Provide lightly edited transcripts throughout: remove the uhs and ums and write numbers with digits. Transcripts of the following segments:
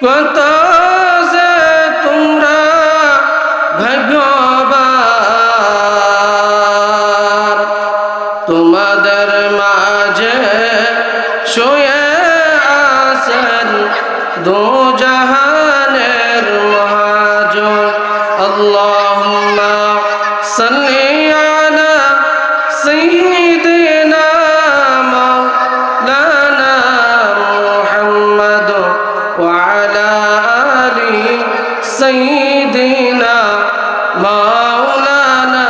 কত যে তোমরা ভাগ্যবান, তোমাদের মাঝে শুয়ে আছেন দু জাহানের মহাজন। আল্লাহুম্মা সাল্লি আলা সাইয়্যিদিনা মাওলানা মুহাম্মদ ওয়া আলা আলি সাইয়্যিদিনা মাওলানা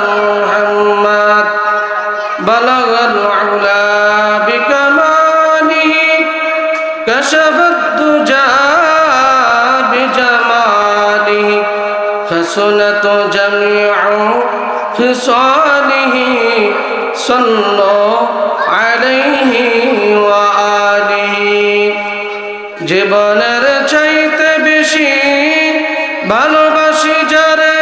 মুহাম্মদ। বালাগাল উলা বিকামালিহি কাশাফাদ দুজা বিজামালিহি حسنت جميع خصاله صلوا عليه وآله। জীবনের চাইতে বেশি ভালোবাসি যারে,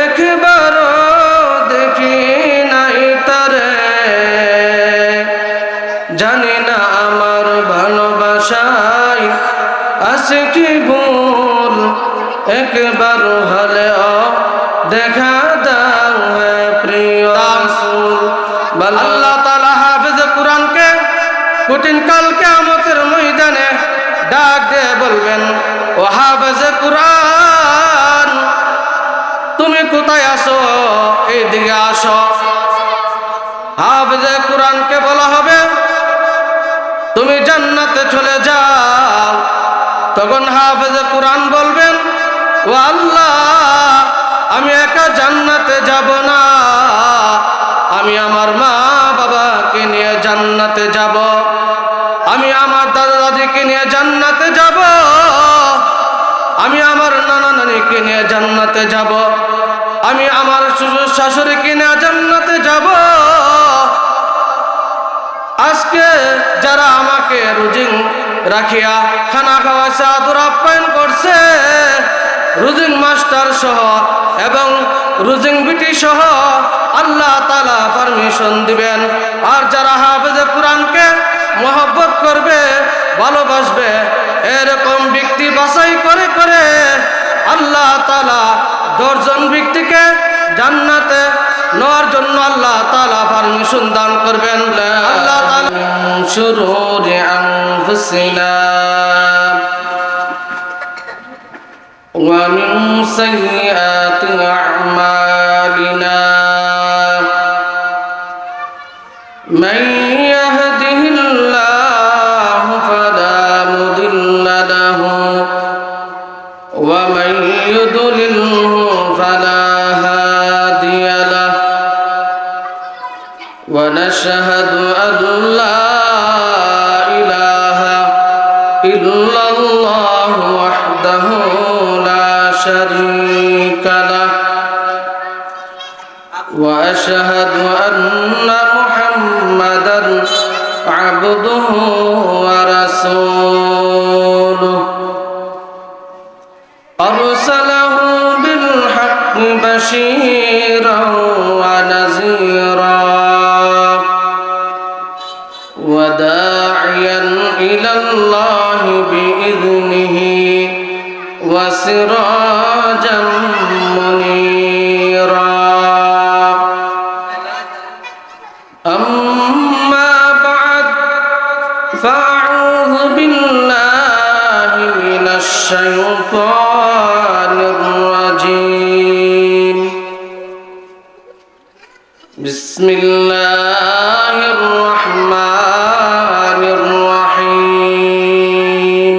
একবারও দেখি নাই তারে। জানি না আমার ভালোবাসায় আছে কি ভুল, একবার হলেও দেখা দাও হে প্রিয় রাসূল। আল্লাহ তাআলা হাফেজে কুরআনকে কঠিন কাল কিয়ামতের ময়দানে ডাক দিয়ে বলবেন, ও হাফেজে কুরআন, তুমি কোথায় আছো? এইদিকে আসো। হাফেজে কুরআনকে বলা হবে, তুমি জান্নাতে চলে যাও। তখন হাফেজে কুরআন বলবেন, ও আল্লাহ, আমি একা জান্নাতে যাব না, আমি আমার মা বাবাকে নিয়ে জান্নাতে যাব, আমি আমার দাদা দাদিকে নিয়ে জান্নাতে যাব, আমি আমার নানা নানিকে নিয়ে জান্নাতে যাব, আমি আমার শ্বশুর শাশুড়িকে নিয়ে জান্নাতে যাব। আজকে যারা আমাকে রুজিং রাখিয়া খানা খাওয়াছে, আদর আপ্যায়ন করছে, রুজিং মাস্টার সহ এবং রুজিং বিটি সহ আল্লাহ তাআলা পারমিশন দিবেন। আর যারা হাফেজে কুরআনকে মহব্বত করবে, ভালোবাসবে, এরকম ব্যক্তি বাছাই করে করে আল্লাহ তাআলা 10 জন ব্যক্তিকে জান্নাতে নেওয়ার জন্য আল্লাহ তাআলা পারমিশন দান করবেন। আল্লাহ তাআলা মিন শুরুরি আনফুসিনা ওয়া মিন সাইয়্যাতি আ'মালিনা মান ইয়াহদিহিল্লাহু ফালা মুদিল্লা লাহু ওয়া মান ইউদ্লিলহু ফালা হাদিয়া লাহু ওয়া নাশহাদু আল্লা ইলাহা ইল্লাল্লাহু ওয়াহদাহু লা শারীকা লাহু ওয়া আশহাদু আন্না মুহাম্মাদান আবদুহু ওয়া রাসূলুহু আরসালাহু বিল হাক্কি বাশীরান ওয়া নাযীরা ওয়া দা'iয়ান ইলাল্লাহি বিইذনিহি ওয়া সিরাজাম মুনীরা। أما بعد فأعوذ بالله من الشيطان الرجيم. بسم الله الرحمن الرحيم.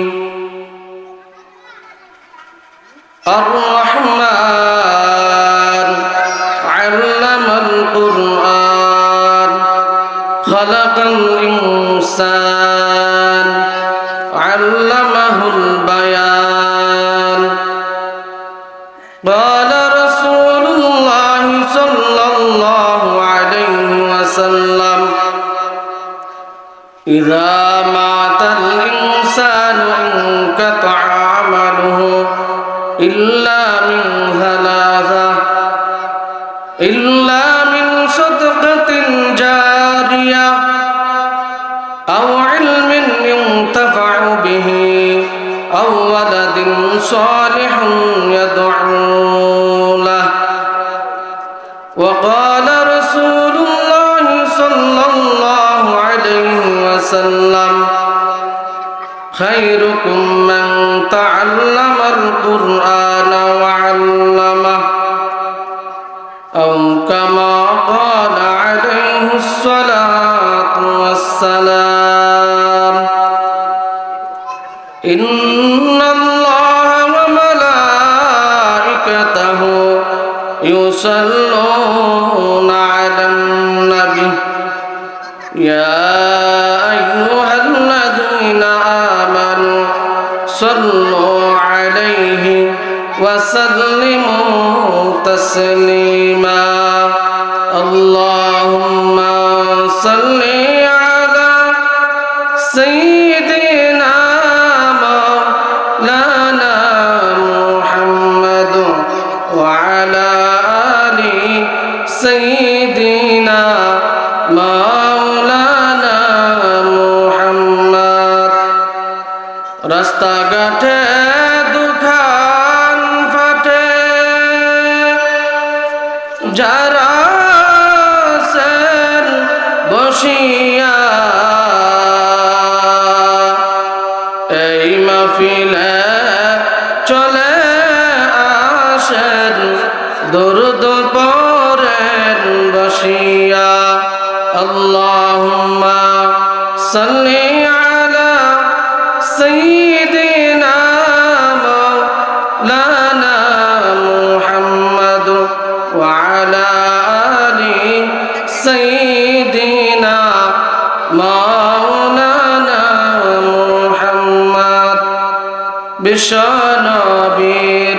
الرحمن علم القرآن خلق الإنسان علمه البيان. قال رسول الله صلى الله عليه وسلم إذا مات الإنسان انقطع عمله إلا من ثلاثة إلا من صدقة جارية أو علم ينتفع به صالح يدعو له وقال رسول الله صلى الله عليه وسلم خيركم من تعلم القرآن وعلمه أو كما قال عليه الصلاة والسلام إن الله وملائكته يصلون على النبي يا أيها الذين آمنوا صلوا عليه وسلموا تسليما اللهم صل على سيدنا مولانا محمد وعلى آل سيدنا مولانا محمد রাস্তা ঘাটে দুখান ফাটে যারা আছেন বসিয়া এই মাহফিলে চলে আসেন দরুদ পড়েন বসিয়া আল্লাহুম্মা সাল্লি আলা سيدنا مولانا محمد وعلى آل سيدنا مولانا محمد বিশ্বনবীর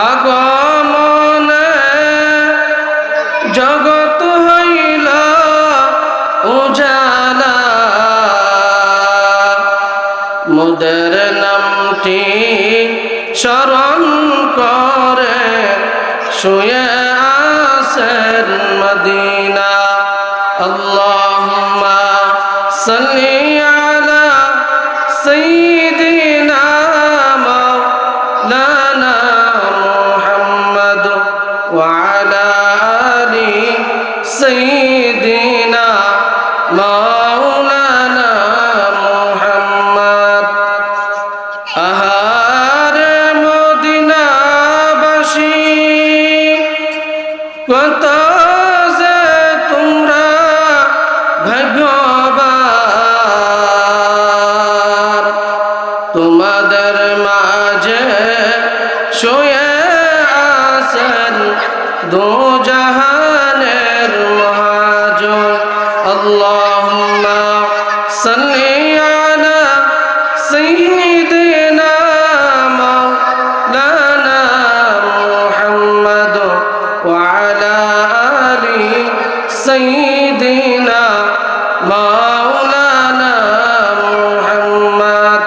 আগমনে জগৎ হইল উজালা মুদের নামটি স্মরণ করে শুয়ে আছেন মদিনা আল্লাহুম্মা সাল্লি আলা সাইয়্যিদিনা মাওলানা মুহাম্মদ ওয়া আলা আলি সাইয়্যিদিনা মাওলানা মুহাম্মদ আহারে মদিনাবাসী কত যে তোমরা ভাগ্যবান তোমাদের মাঝে শুয়ে আছেন দু জাহানের মহাজন আল্লাহুম্মা সাল্লি আলা سيدنا مولانا محمد وعلى آل سيدنا مولانا محمد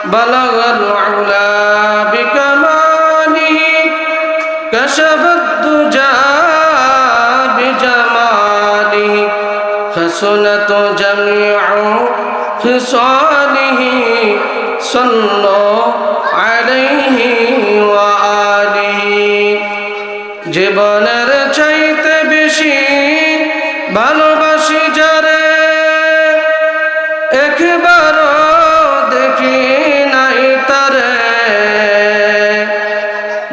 بلغ العلا بكماله كشف الدجى بجماله حسنت جميع خصاله صلوا عليه وآله জীবনের চাইতে বেশি ভালোবাসি যারে একবারও দেখি নাই তারে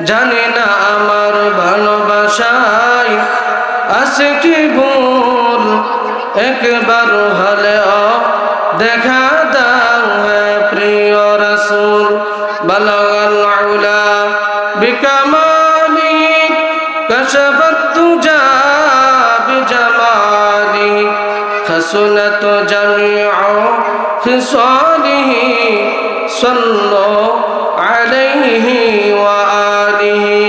জানি না আমার ভালোবাসায় আছে কি ভুল একবার হলেও দেখা দাও হে প্রিয় রাসূল বালাগাল উলা বিকামালি কাশাফাত তুজা বিজামালি হাসুনাত জামিউ খিসালিহি সাল্লু আলাইহি ওয়া আলিহি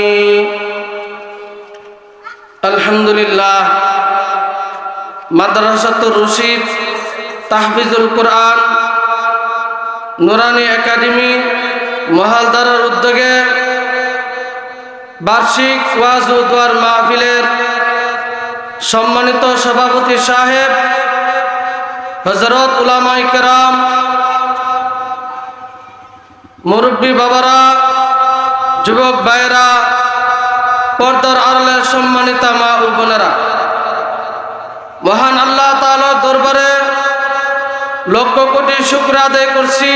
আলহামদুলিল্লাহ মাদ্রাসাতুর রশিদ তাহফিজুল কোরআন নুরানি একাডেমি মহালদারের উদ্যোগে বার্ষিক ওয়াজ ও দোয়ার মাহফিলের সম্মানিত সভাপতি সাহেব হযরত উলামায়ে কেরাম মুরব্বী বাবারা যুবক ভাইরা, পর্দার আড়ালের সম্মানিতা মা ও বোনেরা, মহান আল্লাহ তাআলার দরবারে লক্ষ কোটি শুকর আদায় করছি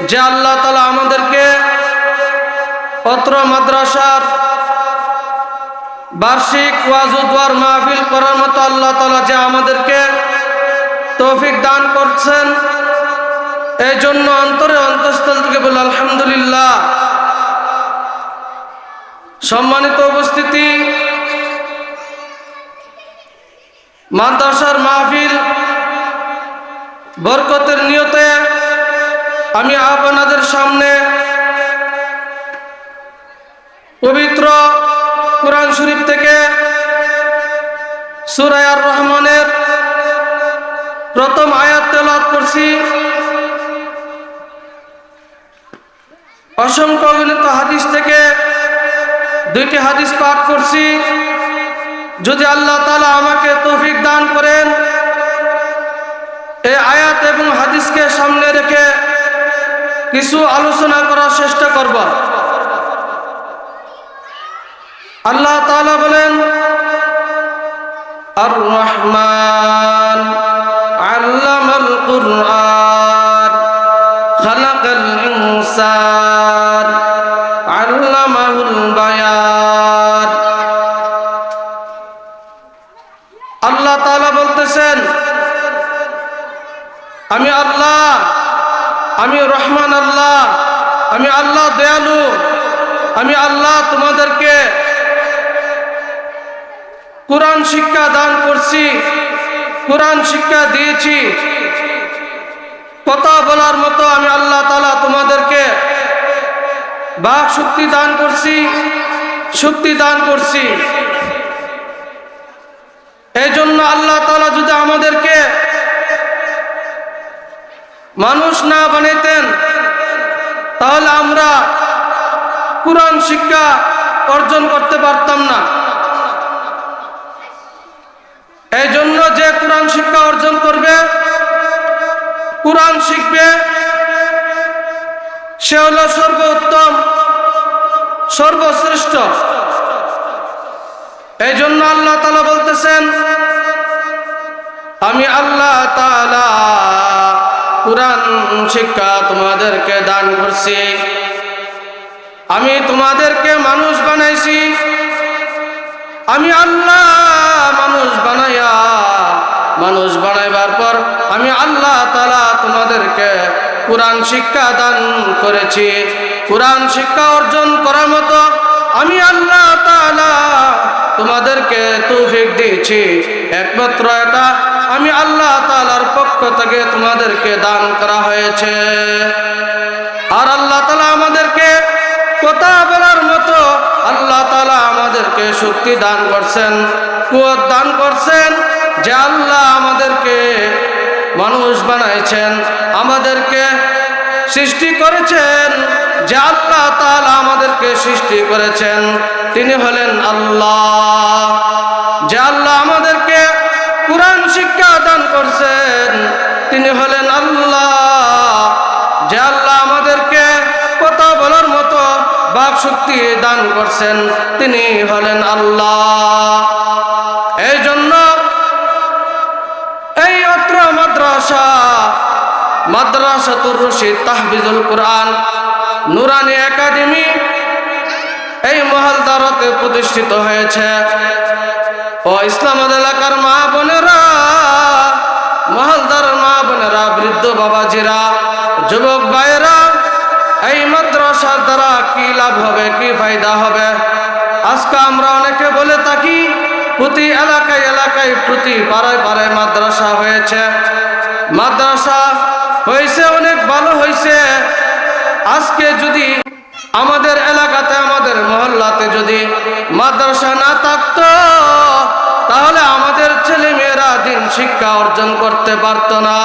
যে আল্লাহ তাআলা আমাদেরকে অত্র মাদ্রাসার বার্ষিক ওয়াজ ও দোয়ার মাহফিল করার মতো আল্লাহ তাআলা যে আমাদেরকে তৌফিক দান করছেন, এই জন্য অন্তরে অন্তঃস্থল থেকে বলি আলহামদুলিল্লাহ। সম্মানিত উপস্থিতি, মাদ্রাসার মাহফিল বরকতের নিয়তে আমি আপনাদের সামনে পবিত্র কুরআন শরীফ থেকে সূরা আর রহমানের প্রথম আয়াত তেলাওয়াত করছি। অসংখ্য অগণিত হাদিস থেকে দুইটি হাদিস পাঠ করছি। যদি আল্লাহ তাআলা আমাকে তৌফিক দান করেন, এই আয়াত এবং হাদিসকে সামনে রেখে কিছু আলোচনা করার চেষ্টা করব। আল্লাহ তাআলা বলেন, আর রহমান আল্লামাল কুরআন খালাকাল ইনসান আল্লামাহুল বায়ান। আল্লাহ তাআলা বলতেছেন, আমি আল্লাহ, আমি রহমান আল্লাহ, আমি আল্লাহ দয়ালু, আমি আল্লাহ তোমাদেরকে কুরআন শিক্ষা দান করছি, কুরআন শিক্ষা দিয়েছি। কথা বলার মতো আমি আল্লাহ তাআলা তোমাদেরকে বাক শক্তি দান করছি, শক্তি দান করছি। এই জন্য আল্লাহ তাআলা যদি আমাদেরকে মানুষ না বানাইতেন, তাহলে আমরা কুরআন শিক্ষা অর্জন করতে পারতাম না। এই জন্য যে কুরআন শিক্ষা অর্জন করবে, কুরআন শিখবে, সে হলো সর্বোত্তম, সর্বশ্রেষ্ঠ। এই জন্য আল্লাহ তাআলা বলতেছেন, আমি আল্লাহ তাআলা কুরআন শিক্ষা তোমাদেরকে দান করছি, আমি তোমাদেরকে মানুষ বানাইছি। আমি আল্লাহ মানুষ বানাইবার পর আমি আল্লাহ তাআলা তোমাদেরকে কুরআন শিক্ষা দান করেছি। কুরআন শিক্ষা অর্জন করার মতো আমি আল্লাহ তাআলা তোমাদেরকে তৌফিক দিয়েছি। একমাত্র এটা আমি আল্লাহ তাআলার পক্ষ থেকে তোমাদেরকে দান করা হয়েছে। আর আল্লাহ তাআলা আমাদেরকে কথা বলার মতো আল্লাহ তাআলা আমাদেরকে শক্তি দান করছেন, কুওয়াত দান করছেন। যে আল্লাহ আমাদেরকে মানুষ বানাইছেন, আমাদেরকে সৃষ্টি করেছেন, যে আল্লাহ তাআলা আমাদেরকে সৃষ্টি করেছেন তিনি হলেন আল্লাহ। যে আল্লাহ আমাদেরকে কুরআন শিক্ষা দান করছেন তিনি হলেন আল্লাহ। যে আল্লাহ আমাদেরকে কথা বলার মতো বাক শক্তি দান করছেন তিনি হলেন আল্লাহ। এই জন্য এই অত্র মাদ্রাসাতুর রশিদ তাহফিজুল কুরআন নুরানি একাডেমি এই মহলদারতে প্রতিষ্ঠিত হয়েছে। ও ইসলামাবাদ এলাকার মা বোনেরা, মহলদার মা বোনেরা, বৃদ্ধ বাবাজিরা, যুবক ভাইয়েরা, এই মাদ্রাসার দ্বারা কি লাভ হবে, কি ফায়দা হবে? আজকে আমরা অনেকে বলে থাকি প্রতি এলাকায় এলাকায়, প্রতি পাড়ায় পাড়ায় মাদ্রাসা হয়েছে। মাদ্রাসা হয়েছে, অনেক ভালো হয়েছে। আজকে যদি আমাদের এলাকাতে, আমাদের মহল্লাতে যদি মাদ্রাসা না থাকতো, তাহলে আমাদের ছেলে মেয়েরা দিন শিক্ষা অর্জন করতে পারতো না।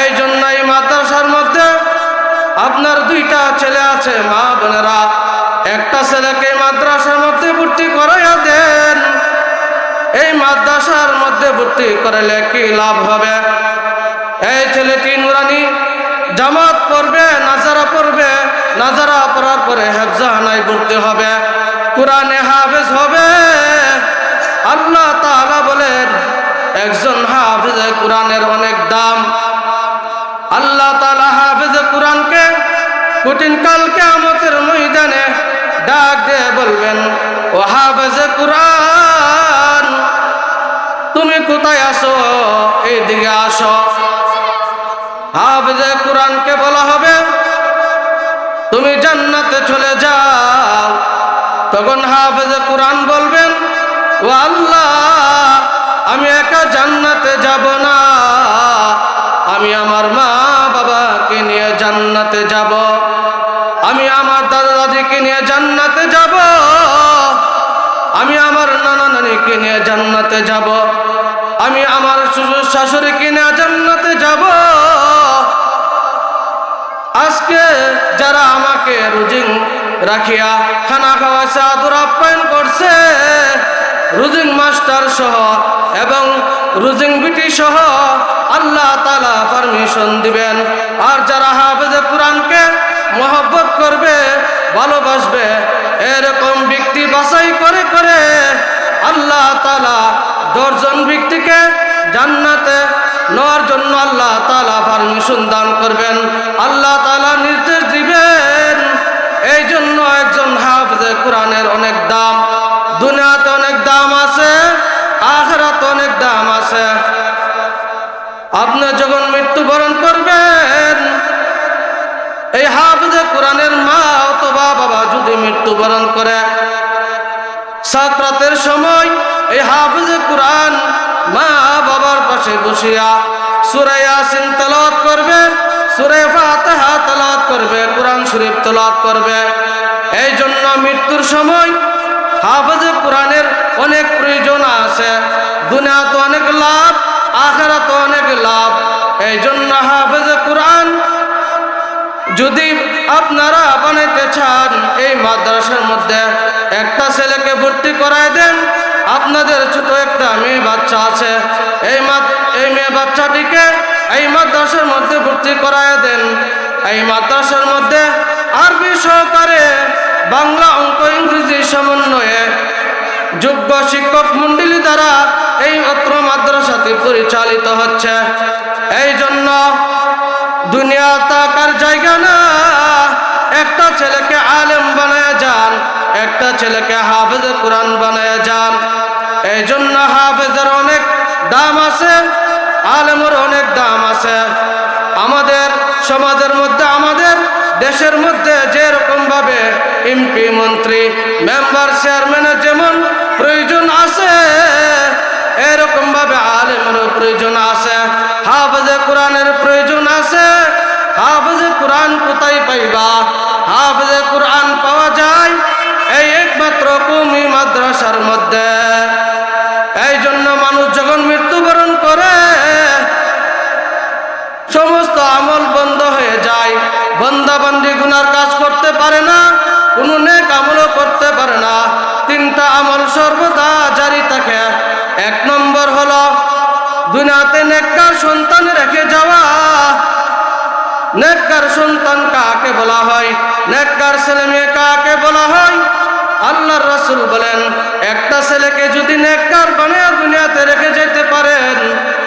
এই জন্য এই মাদ্রাসার মধ্যে আপনার দুইটা ছেলে আছে মা বোনেরা, একটা ছেলেকে মাদ্রাসার মধ্যে ভর্তি করাইয়া দেন। এই মাদ্রাসার মধ্যে ভর্তি করালে কি লাভ হবে? এই ছেলেটি নুরানি জামাত পড়বে, নাজারা পড়বে, নাজারা পড়ার পরে হেফজাহানায় ভর্তি হবে, কোরআনে হাফেজ হবে। আল্লাহ তাআলা বলেন একজন হাফেজে কোরআনের অনেক দাম। আল্লাহ তাআলা হাফেজে কোরআনকে কঠিন কাল কিয়ামতের ময়দানে ডাক দিয়ে বলবেন, ও হাফেজে কোরআন, তুমি কোথায় আসো? এইদিকে আসো। হাফেজে কোরআনকে বলা হবে তুমি জান্নাতে চলে যাও। তখন হাফেজে কোরআন বলবেন, ও আল্লাহ, আমি একা জান্নাতে যাব না, আমি আমার মা বাবাকে নিয়ে জান্নাতে যাব, আমি আমার দাদা দাদিকে নিয়ে জান্নাতে যাব, আমি আমার নানা নানিকে নিয়ে জান্নাতে যাব, আমি আমার শ্বশুর শাশুড়িকে নিয়ে জান্নাতে যাব। আজকে যারা আমাকে রুজিং রাখিয়া খানা খাওয়াছে, আদর আপ্যায়ন করছে, রুজিং মাস্টার সহ এবং রুজিং বিটি সহ আল্লাহ তাআলা পারমিশন দিবেন। আর যারা হাফেজে কোরআনকে মহব্বত করবে, ভালোবাসবে, এরকম ব্যক্তি বাছাই করে করে আল্লাহ তাআলা 10 জন ব্যক্তিকে জান্নাতে নেওয়ার জন্য আল্লাহ তাআলা পারমিশন দান করবেন, আল্লাহ তাআলা নির্দেশ দিবেন। এই জন্য একজন হাফেজে কোরআনের অনেক দাম। দুনিয়াতে অনেক দাম আছে, আখিরাতে অনেক দাম আছে। আপনি যখন মৃত্যুবরণ করবেন, এই হাফেজে কোরআনের মা অথবা বাবা যদি মৃত্যুবরণ করে, সাকরাতের সময় এই হাফেজে কোরআন মা বাবার পাশে বসিয়া সূরা ইয়াসিন তেলাওয়াত করবে, সূরা ফাতিহা তেলাওয়াত করবে, কোরআন শরীফ তেলাওয়াত করবে। এই জন্য মৃত্যুর সময় হাফেজে কোরআনের অনেক প্রয়োজন আছে। দুনিয়াতে অনেক লাভ, আখিরাতে অনেক লাভ। এই জন্য হাফেজে কোরআন যদি আপনারা বানাইতে চান, এই মাদ্রাসার মধ্যে একটা ছেলেকে ভর্তি করায় দেন। আপনাদের ছোট একটা মেয়ে বাচ্চা আছে, এই মেয়ে বাচ্চাটিকে এই মাদ্রাসার মধ্যে ভর্তি করায় দেন। এই মাদ্রাসার মধ্যে আরবি সহকারে বাংলা, অঙ্ক, ইংরেজি সমন্বয়ে যোগ্য শিক্ষক মণ্ডলী দ্বারা এই অত্র মাদ্রাসাটি পরিচালিত হচ্ছে। এই জন্য দুনিয়া তাকার জায়গা না, একটা ছেলেকে আলেম বানায় যান, একটা ছেলেকে হাফেজে কোরআন বানায় যান। এই জন্য হাফেজের অনেক দাম আছে, আলেমের অনেক দাম আছে। আমাদের সমাজের মধ্যে, আমাদের দেশের মধ্যে যেরকম ভাবে এমপি, মন্ত্রী, মেম্বার, চেয়ারম্যানের যেমন প্রয়োজন আছে, এরকম ভাবে আলেমেরও প্রয়োজন আছে, হাফেজে কোরআনের প্রয়োজন আছে। হাফেজে কোরআন কোথায় পাইবা? হাফেজে কোরআন পাওয়া যায় এই একমাত্র কওমি মাদ্রাসার মধ্যে। এই জন্য মানুষ যখন মৃত্যুবরণ করে, সমস্ত আমল বন্ধ হয়ে যায়, বান্দা বান্দি গুনার কাজ করতে পারে না, কোনো নেক আমলও করতে পারে না। 3টা আমল সর্বদা জারি থাকে। 1 নম্বর হলো দুনিয়াতে নেককার সন্তান রেখে যাওয়া। নেককার সন্তান কাকে বলা হয়? নেককার ছেলে মেয়ে কাকে বলা হয়? আল্লাহর রাসূল বলেন, একটা ছেলেকে যদি নেককার বানিয়ে দুনিয়াতে রেখে যেতে পারেন,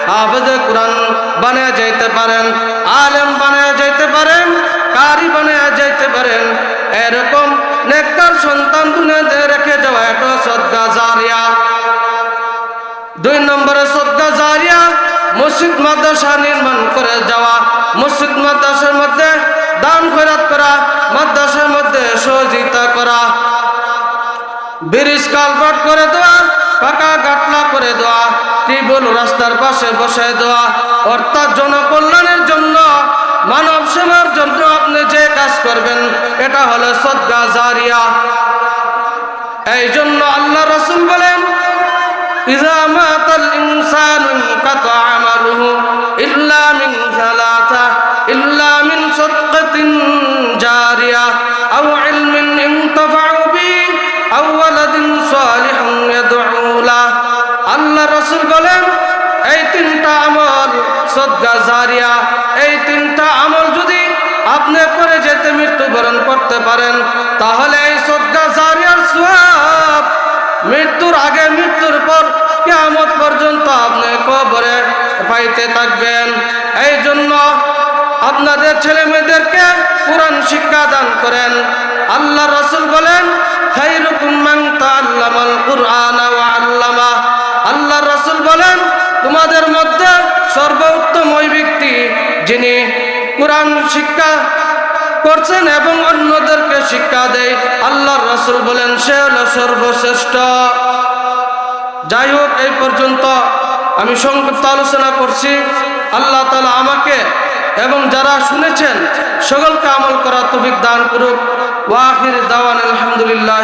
হাফেজে কোরআন বানিয়ে যেতে পারেন, আলেম বানিয়ে যেতে পারেন, কারি বানিয়ে যেতে পারেন, এরকম নেককার সন্তান দুনিয়াতে রেখে যাওয়া এটা সদকা জারিয়া। 2 নম্বরে সদকা জারিয়া মসজিদ মাদ্রাসা নির্মাণ করে যাওয়া। মসজিদ মাদ্রাসার মধ্যে দান খয়রাত করা, মাদ্রাসার মধ্যে সহযোগিতা করা, ব্রিজ কালভার্ট করে দেওয়া, পাকা গাটলা করে দেওয়া, টিউবওয়েল রাস্তার পাশে বসায় দেওয়া, অর্থাৎ জনকল্যাণের জন্য, মানব সেবার জন্য আপনি যে কাজ করবেন এটা হলো সদকা জারিয়া। এই জন্য আল্লাহ রাসূল বলেন, ইযা মাতাল ইনসানু ইনকাতা আমালুহু ইল্লা মিন সালাসা ইল্লা মিন সাদকাতিন জারিয়া আও ইলমিন ইনতাফাউ বিহি আও ওয়ালাদিন সালিহুন ইয়াদউ লা। আল্লাহ রাসূল বলেন, এই 3টা আমল সদকা জারিয়া, এই 3টা আমল যদি আপনি করে যেতে মৃত্যুবরণ করতে পারেন, তাহলে এই সদকা জারিয়ার সওয়াব মৃত্যুর আগে মৃত্যুর পর কিয়ামত পর্যন্ত আপনি কবরে পাইতে থাকবেন। এই জন্য আপনাদের ছেলে মেয়েদেরকে কোরআন শিক্ষা দান করেন। আল্লাহ রাসূল বলেন, খায়রুকুম মান তাআল্লামাল কুরআনা ওয়া আল্লামা। আল্লাহ রাসূল বলেন, তোমাদের মধ্যে সর্বোত্তম ওই ব্যক্তি যিনি কোরআন শিক্ষা করছেন এবং অন্যদেরকে শিক্ষা দেয়। আল্লাহর রাসূল বলেন, সে হলো সর্বশ্রেষ্ঠ। যাই হোক, এই পর্যন্ত আমি সংক্ষিপ্ত আলোচনা করছি। আল্লাহ তাআলা আমাকে এবং যারা শুনেছেন সকলকে আমল করার তৌফিক দান করুক। ওয়া আখির দাওয়ানা আলহামদুলিল্লাহ।